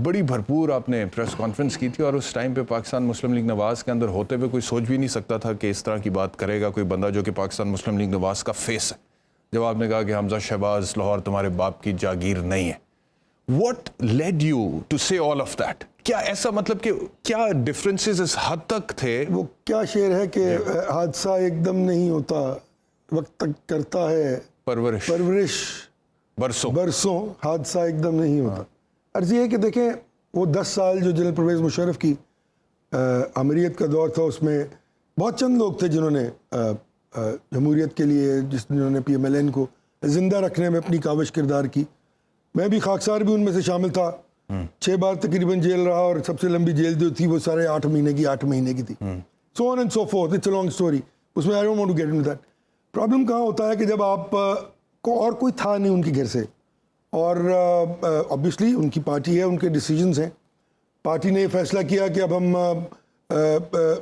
بڑی بھرپور آپ نے پریس کانفرنس کی تھی اور اس ٹائم پہ پاکستان مسلم لیگ نواز کے اندر ہوتے ہوئے کوئی سوچ بھی نہیں سکتا تھا کہ اس طرح کی بات کرے گا کوئی بندہ جو کہ پاکستان مسلم لیگ نواز کا فیس ہے. جب آپ نے کہا کہ حمزہ شہباز لاہور تمہارے باپ کی جاگیر نہیں ہے, what led you to say all of that؟ کیا ایسا مطلب کہ کیا ڈفرینسز اس حد تک تھے؟ وہ کیا شعر ہے کہ حادثہ ایک دم نہیں ہوتا, وقت تک کرتا ہے پرورش برسوں, حادثہ ایک دم نہیں ہوتا. عرض یہ ہے کہ دیکھیں وہ 10 سال جو جنرل پرویز مشرف کی امریت کا دور تھا, اس میں بہت چند لوگ تھے جنہوں نے جمہوریت کے لیے جنہوں نے PMLN کو زندہ رکھنے میں اپنی کاوش کردار کی. میں بھی خاکسار بھی ان میں سے شامل تھا. 6 بار تقریباً جیل رہا اور سب سے لمبی جیل جو تھی وہ 8.5 مہینے کی تھی. So on and so forth, it's a long story. اس میں I don't want to get into that. Problem کہاں ہوتا ہے کہ جب آپ کو اور کوئی تھا نہیں ان کے گھر سے, اور obviously ان کی پارٹی ہے, ان کے ڈیسیجنز ہیں. پارٹی نے یہ فیصلہ کیا کہ اب ہم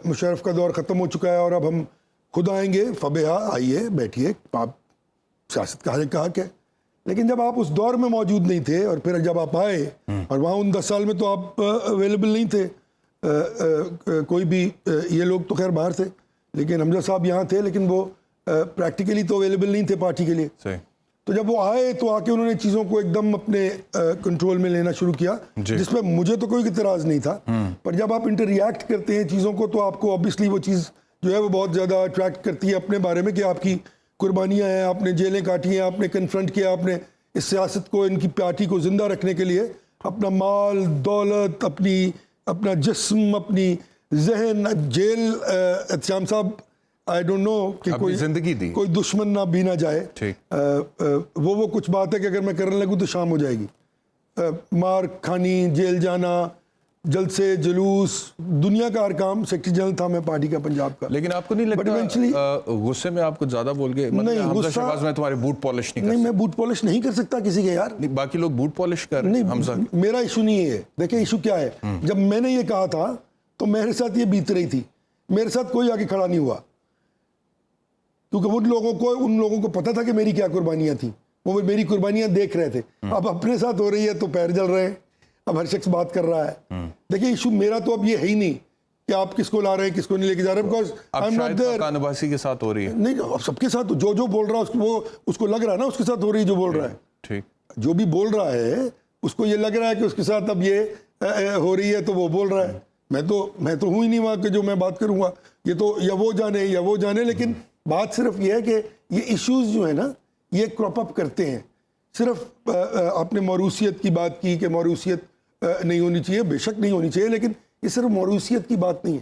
مشرف کا دور ختم ہو چکا ہے اور اب ہم خود آئیں گے. فبہا, آئیے بیٹھیے, آپ سیاست کا حق ہے. لیکن جب آپ اس دور میں موجود نہیں تھے اور پھر جب آپ آئے, اور وہاں ان 10 سال میں تو آپ اویلیبل نہیں تھے, کوئی بھی, یہ لوگ تو خیر باہر تھے لیکن حمزہ صاحب یہاں تھے, لیکن وہ پریکٹیکلی تو اویلیبل نہیں تھے پارٹی کے لیے. تو جب وہ آئے تو آ کے انہوں نے چیزوں کو ایک دم اپنے کنٹرول میں لینا شروع کیا, جس پہ مجھے تو کوئی اعتراض نہیں تھا. پر جب آپ انٹر ریئیکٹ کرتے ہیں چیزوں کو تو آپ کو obviously وہ چیز جو ہے وہ بہت زیادہ اٹریکٹ کرتی ہے اپنے بارے میں کہ آپ کی قربانیاں ہیں, آپ نے جیلیں کاٹی ہیں, آپ نے کنفرنٹ کیا, آپ نے اس سیاست کو, ان کی پارٹی کو زندہ رکھنے کے لیے اپنا مال دولت, اپنا جسم, اپنی ذہن, جیل. احتشام صاحب آئی ڈونٹ نو کہ کوئی زندگی دی, کوئی دشمن نہ بھی نہ جائے. وہ کچھ بات ہے کہ اگر میں کرنے لگوں تو شام ہو جائے گی. مار کھانی, جیل جانا, جلسے جلوس, دنیا کا ہر کام. سیکرٹری جنرل تھا میں پارٹی کا پنجاب کا. لیکن آپ کو نہیں لگتا غصے میں آپ کو زیادہ بول گئے؟ نہیں, حمزہ شہباز میں تمہارے بوٹ پالش نہیں کر نہیں, میں بوٹ پالش نہیں کر سکتا کسی کے یار. باقی لوگ بوٹ پالش کر رہے ہیں. حمزہ میرا ایشو نہیں ہے. دیکھیں ایشو کیا ہے, جب میں نے یہ کہا تھا تو میرے ساتھ یہ بیت رہی تھی, میرے ساتھ کوئی آگے کھڑا نہیں ہوا, کیونکہ ان لوگوں کو پتا تھا کہ میری کیا قربانیاں تھیں. وہ میری قربانیاں دیکھ رہے تھے. اب اپنے ساتھ ہو رہی ہے تو پیر جل رہے ہیں, اب ہر شخص بات کر رہا ہے. دیکھیں ایشو میرا تو اب یہ ہے ہی نہیں کہ آپ کس کو لا رہے ہیں کس کو نہیں لے کے جا رہے ہیں, بیکاز اب شاید خاقان عباسی کے ساتھ ہو رہی ہے. نہیں, اب سب کے ساتھ جو بول رہا ہے اس کو لگ رہا ہے نا اس کے ساتھ ہو رہی ہے جو بول رہا ہے. ٹھیک, جو بھی بول رہا ہے اس کو یہ لگ رہا ہے کہ اس کے ساتھ اب یہ ہو رہی ہے تو وہ بول رہا ہے. میں تو ہوں ہی نہیں وہاں کہ جو میں بات کروں گا. یہ تو یا وہ جانے. لیکن بات صرف یہ ہے کہ یہ ایشوز جو ہیں نا یہ کراپ اپ کرتے ہیں. صرف آپ نے موروثیت کی بات کی کہ موروثیت نہیں ہونی چاہیے, بے شک نہیں ہونی چاہیے, لیکن یہ صرف موروثیت کی بات نہیں ہے.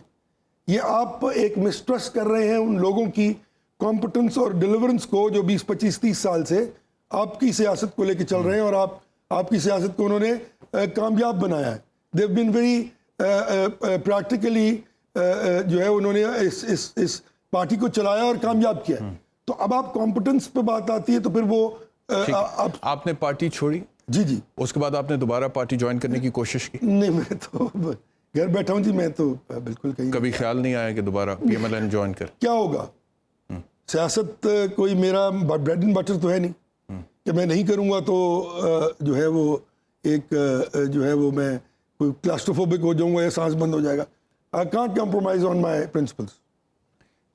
یہ آپ ایک مسٹرسٹ کر رہے ہیں ان لوگوں کی کمپٹنس اور ڈیلیورنس کو جو 20 25 30 سال سے آپ کی سیاست کو لے کے چل رہے ہیں, اور آپ کی سیاست کو انہوں نے کامیاب بنایا ہے. دیو بین ویری پریکٹیکلی جو ہے انہوں نے اس پارٹی کو چلایا اور کامیاب کیا. تو اب آپ کمپٹنس پہ بات آتی ہے تو پھر وہ آپ نے پارٹی چھوڑی. جی, اس کے بعد آپ نے دوبارہ پارٹی جوائن کرنے کی کوشش کی؟ نہیں, میں تو گھر بیٹھا ہوں جی. میں تو بالکل کبھی خیال نہیں آیا کہ دوبارہ PMLN جوائن کر؟ کیا ہوگا, سیاست کوئی میرا بریڈ اینڈ بٹر تو ہے نہیں کہ میں نہیں کروں گا تو جو ہے وہ ایک جو ہے وہ میں کوئی کلاسٹروفوبک ہو جاؤں گا یا سانس بند ہو جائے گا. I can't compromise on my principles.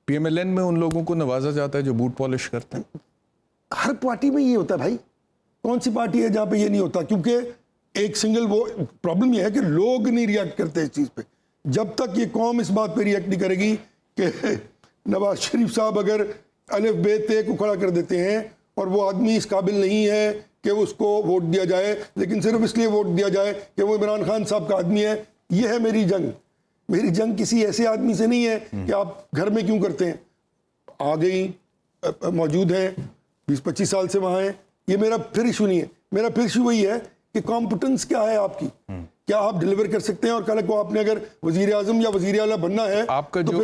PMLN میں ان لوگوں کو نوازا جاتا ہے جو بوٹ پالش کرتے ہیں. ہر پارٹی میں یہ ہوتا ہے بھائی. کون سی پارٹی ہے جہاں پہ یہ نہیں ہوتا؟ کیونکہ ایک سنگل وہ پرابلم یہ ہے کہ لوگ نہیں ریئیکٹ کرتے اس چیز پہ. جب تک یہ قوم اس بات پہ ریئیکٹ نہیں کرے گی کہ نواز شریف صاحب اگر الف ب ت کو کھڑا کر دیتے ہیں اور وہ آدمی اس قابل نہیں ہے کہ اس کو ووٹ دیا جائے, لیکن صرف اس لیے ووٹ دیا جائے کہ وہ عمران خان صاحب کا آدمی ہے, یہ ہے میری جنگ. میری جنگ کسی ایسے آدمی سے نہیں ہے کہ آپ گھر میں کیوں کرتے ہیں. آ گئی, موجود ہیں, 20 25 سال سے وہاں ہیں. یہ میرا پھر ایشو نہیں ہے. میرا پھر ایشو وہی ہے کہ کمپٹنس کیا ہے آپ کی, کیا آپ ڈیلیور کر سکتے ہیں. اور کل کو آپ نے اگر وزیر اعظم یا وزیر اعلیٰ بننا ہے آپ کا جو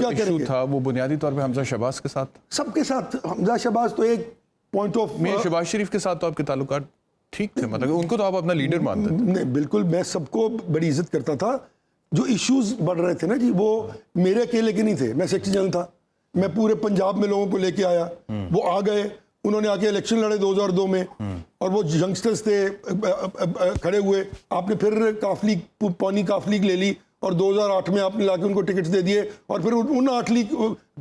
ایشو تھا وہ بنیادی طور پہ حمزہ شہباز کے ساتھ, سب کے ساتھ. حمزہ شہباز تو ایک پوائنٹ آف شہباز شریف کے ساتھ تو آپ کے تعلقات ٹھیک تھے, مطلب ان کو تو آپ اپنا لیڈر مانتے تھے. نہیں بالکل, میں سب کو بڑی عزت کرتا تھا. جو ایشوز بڑھ رہے تھے نا جی, وہ میرے اکیلے کے نہیں تھے. میں سیکرٹری جنرل تھا, میں پورے پنجاب میں لوگوں کو لے کے آیا, وہ آ گئے, انہوں نے آ کے الیکشن لڑے 2002 میں اور وہ ینگسٹرز تھے کھڑے ہوئے, آپ نے پھر پونی کاف لیگ لے لی اور 2008 میں آپ نے لا کے ان کو ٹکٹس دے دیے اور پھر ان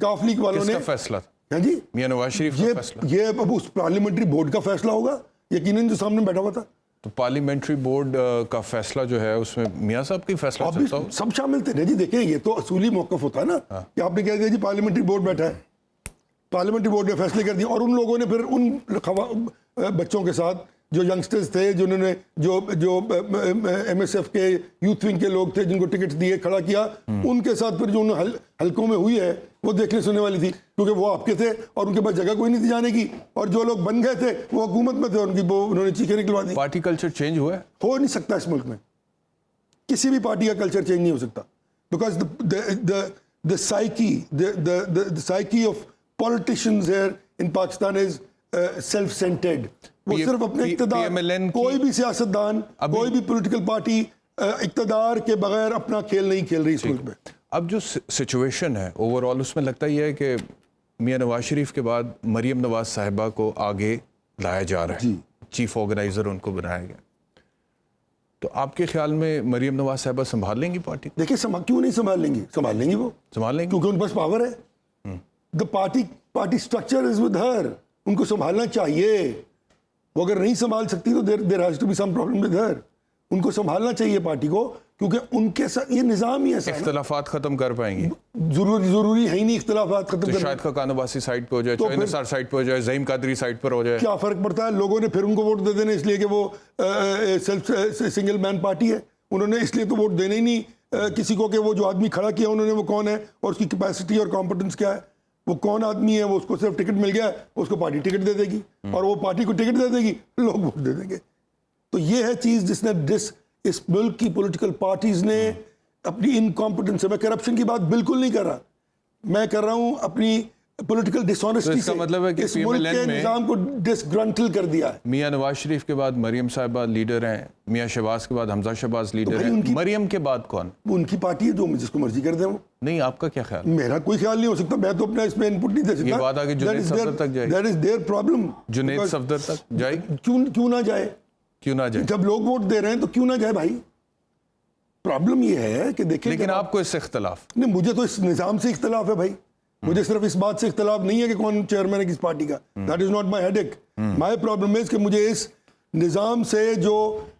کاف لیگ والوں نے فیصلہ ہاں جی میاں نواز شریف کا فیصلہ, یہ اب اس پارلیمنٹری بورڈ کا فیصلہ ہوگا یقیناً جو سامنے بیٹھا ہوا تھا. تو پارلیمنٹری بورڈ کا فیصلہ جو ہے اس میں میاں صاحب کی فیصلہ چلتا ہو, سب شامل تھے جی. دیکھیں یہ تو اصولی موقف ہوتا ہے نا کہ آپ نے کہہ دیا جی پارلیمنٹری بورڈ بیٹھا ہے, پارلیمنٹری بورڈ نے فیصلے کر دیے اور ان لوگوں نے پھر ان بچوں کے ساتھ جو ینگسٹرز تھے جنہوں نے جو ایم ایس ایف کے یوتھ ونگ کے لوگ تھے جن کو ٹکٹ دیے کھڑا کیا, ان کے ساتھ پھر جو ان حلقوں میں ہوئی ہے وہ دیکھنے سننے والی تھی کیونکہ وہ آپ کے تھے اور ان کے پاس جگہ کوئی نہیں تھی جانے کی, اور جو لوگ بن گئے تھے وہ حکومت میں تھے ان کی وہ انہوں نے چیخیں نکلوا دی. پارٹی کلچر چینج ہوا ہے؟ ہو نہیں سکتا اس ملک میں, کسی بھی پارٹی کا کلچر چینج نہیں ہو سکتا because the psyche of politicians here in Pakistan is self-centered. وہ صرف اپنے اقتدار, کوئی بھی سیاستدان کوئی بھی پولیٹیکل پارٹی اقتدار کے بغیر اپنا کھیل نہیں کھیل رہی اس ملک میں. اب جو سچویشن ہے اوور آل اس میں لگتا یہ ہے کہ میاں نواز شریف کے بعد مریم نواز صاحبہ کو آگے لایا جا رہا ہے, چیف آرگنائزر ان کو بنایا گیا, تو آپ کے خیال میں مریم نواز صاحبہ سنبھال لیں گی پارٹی؟ دیکھیں کیوں نہیں سنبھال لیں گی, سنبھال لیں گی, وہ سنبھال لیں گی کیونکہ ان کے پاس پاور ہے. The party structure is with her, ان کو سنبھالنا چاہیے. وہ اگر نہیں سنبھال سکتی تو there has to be some problem with her. ان کو سنبھالنا چاہیے پارٹی کو کیونکہ ان کے ساتھ یہ نظام ہی ایسا ہے. اختلافات ختم کر پائیں گی؟ ضروری ہے ہی نہیں اختلافات ختم کرنا. شاہد خاقان عباسی سائڈ پہ ہو جائے, چوہے نثار سائڈ پہ ہو جائے, زعیم قادری سائڈ پر ہو جائے, کیا فرق پڑتا ہے؟ لوگوں نے پھر ان کو ووٹ دے دینے اس لیے کہ وہ سنگل مین پارٹی ہے. انہوں نے اس لیے تو ووٹ دینے ہی نہیں کسی کو کہ وہ جو آدمی کھڑا کیا انہوں نے وہ کون ہے اور اس کی کیپیسٹی اور کمپٹنس کیا ہے, وہ کون آدمی ہے, وہ اس کو صرف ٹکٹ مل گیا ہے اس کو پارٹی ٹکٹ دے دے گی اور وہ پارٹی کو ٹکٹ دے دے گی, لوگ ووٹ دے دیں گے. تو یہ ہے چیز جس نے اس ملک کی پولیٹیکل پارٹیز نے اپنی انکمپٹنس سے, میں کرپشن کی بات بالکل نہیں کر رہا, میں کر رہا ہوں اپنی پولیٹیکل ڈس آنیسٹی سے مطلب ہے کہ اس ملک کے نظام کو ڈسگرنٹل کر دیا ہے. میاں نواز شریف کے بعد مریم صاحبہ لیڈر ہیں, میاں شہباز کے بعد حمزہ شہباز لیڈر ہیں, مریم کے بعد کون؟ وہ ان کی پارٹی ہے, جو جس کو مرضی کر دیں وہ. نہیں, آپ کا کیا خیال؟ میرا کوئی خیال نہیں ہو سکتا, میں تو اپنا اس میں انپٹ نہیں دے سکتا. یہ بات آگے جنید صفدر تک جائے گی, that is there problem. Junaid Safdar تک جائے گی؟ کیوں نہ جائے, کیوں نہ جائے؟ جب لوگ ووٹ دے رہے ہیں تو کیوں نہ جائے بھائی. پرابلم یہ ہے کہ دیکھیں, لیکن آپ کو اس سے اختلاف نہیں, مجھے تو اس نظام سے اختلاف ہے بھائی. مجھے صرف اس بات سے اختلاف نہیں ہے کہ کون چیئرمین ہے کس پارٹی کا. That is not my headache ایک. مائی پرابلم از کہ مجھے اس نظام سے جو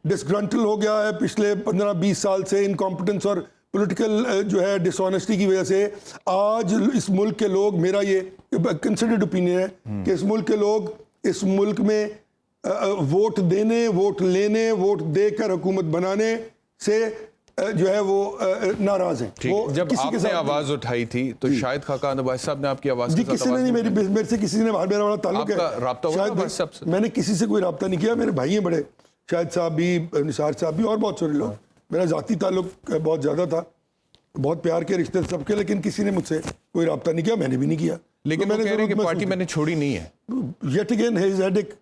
ڈسگرنٹل ہو گیا ہے پچھلے 15-20 سال سے انکمپٹنس اور پولیٹیکل جو ہے ڈس آنیسٹی کی وجہ سے, آج اس ملک کے لوگ, میرا یہ کنسیڈرڈ اوپینین ہے کہ اس ملک کے لوگ اس ملک میں ووٹ دینے, ووٹ لینے, ووٹ دے کر حکومت بنانے سے جو ہے وہ ناراض ہیں. جب آپ نے آواز اٹھائی تھی تو شاہد خاقان عباسی صاحب نے آپ کی آواز جی کسی نے نہیں, میرے سے کسی نے, میرا بڑا تعلق ہے. آپ کا رابطہ ہوا عباسی صاحب سے؟ میں نے کسی سے کوئی رابطہ نہیں کیا, میرے بھائی ہیں بڑے, شاہد صاحب بھی, نثار صاحب بھی اور بہت سارے لوگ. میرا ذاتی تعلق بہت زیادہ تھا, بہت پیار کے رشتے سب کے, لیکن کسی نے مجھ سے کوئی رابطہ نہیں کیا, میں نے بھی نہیں کیا. لیکن میں نے کہہ رہے کہ پارٹی میں نے چھوڑی نہیں ہے. Yet again has headache.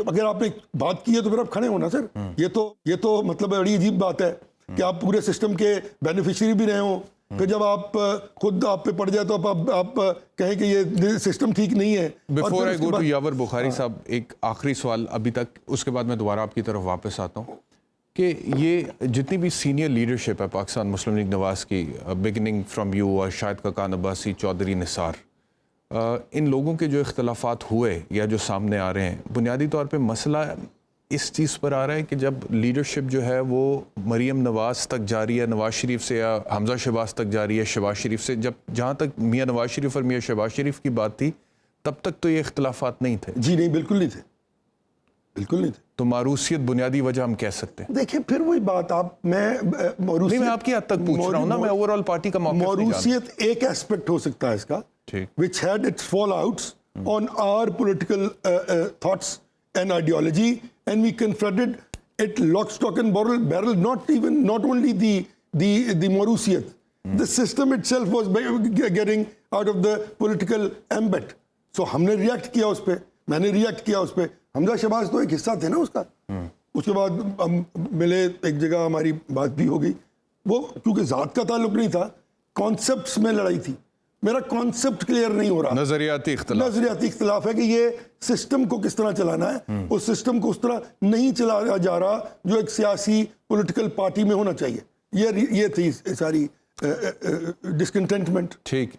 اگر آپ نے بات کی ہے تو پھر آپ کھڑے ہونا سر. یہ تو مطلب بڑی عجیب بات ہے کہ آپ پورے سسٹم کے بینیفیشری بھی رہے ہوں, پھر جب آپ خود آپ پہ پڑ جائے تو آپ کہیں کہ یہ سسٹم ٹھیک نہیں ہے. بیفور آئی گو ٹو یاور بخاری صاحب, ایک آخری سوال ابھی تک, اس کے بعد میں دوبارہ آپ کی طرف واپس آتا ہوں کہ یہ جتنی بھی سینئر لیڈرشپ ہے پاکستان مسلم لیگ نواز کی, بگننگ فرام یو اور شاہد خاقان عباسی, چودھری نثار, ان لوگوں کے جو اختلافات ہوئے یا جو سامنے آ رہے ہیں, بنیادی طور پہ مسئلہ اس چیز پر آ رہا ہے کہ جب لیڈرشپ جو ہے وہ مریم نواز تک جاری ہے, نواز شریف سے, یا حمزہ شہباز تک جاری ہے, شہباز شریف سے, جہاں تک میاں نواز شریف اور میاں شہباز شریف کی بات تھی تب تک تو یہ اختلافات نہیں تھے. جی نہیں, بالکل نہیں تھے, بالکل نہیں تھے. تو ماروثیت بنیادی وجہ ہم کہہ سکتے ہیں. دیکھیں پھر وہی بات, میں آپ کی حد تک پوچھ رہا ہوں نا, میں اوور آل پارٹی کا موقف. موروثیت ایک ایسپیکٹ ہو سکتا ہے اس کا, which had its fallouts on our political thoughts and ideology, and we confronted it lock, stock and barrel, not only the موروثیت, the system itself was getting out of the political ambit. So ہم نے react کیا اس پہ, میں نے react کیا اس پہ. حمزہ شہباز تو ایک حصہ تھے نا اس کا. اس کے بعد ہم ملے ایک جگہ, ہماری بات بھی ہو گئی. وہ کیونکہ ذات کا تعلق نہیں تھا, کانسیپٹس میں لڑائی تھی. میرا کانسیپٹ کلیئر نہیں ہو رہا. نظریاتی اختلاف. نظریاتی اختلاف ہے کہ یہ سسٹم کو کس طرح چلانا ہے. اس سسٹم کو اس طرح نہیں چلایا جا رہا جو ایک سیاسی پولیٹیکل پارٹی میں ہونا چاہیے. یہ تھی ساری ڈسکنٹینٹمنٹ. ٹھیک.